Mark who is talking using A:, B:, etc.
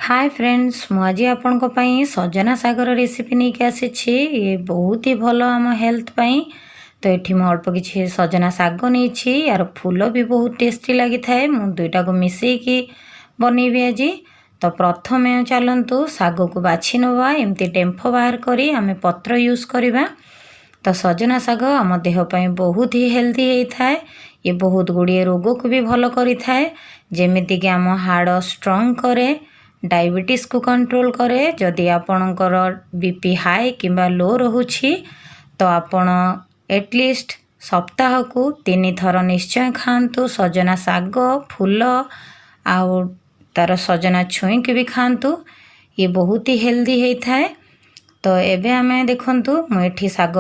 A: Hi friends मुझे आपण सजना सागर रेसिपी नहीं के आसी ये बहुत ही भल आम हेल्थ पाई। तो ये अल्प किसी सजना साग नहीं यार फूल भी बहुत टेस्टी लगी थाए मु दुईटा को मिसेकी बनैबी आज। तो प्रथम चलतु साग को बाछि नवा एमती डेम्फ बाहर करी आमे पत्र यूज करवा। तो सजना साग आम देहपाई बहुत ही हेल्दी होता है। ये बहुत गुड़िए रोग को भी भल करी थाए जेमिति कि आम हाड़ स्ट्रंग करे, डायबिटीज को कंट्रोल करे। जदि आपणकर बीपी हाई किंबा लो रहुछि तो आपण एटलिस्ट सप्ताह को 3 थर निश्चय खातु सजना साग फूल आउ तार सजना छुई के भी खातु। ये बहुत ही हेल्दी होता है। तो एबे आमे देखंतु मुठी साग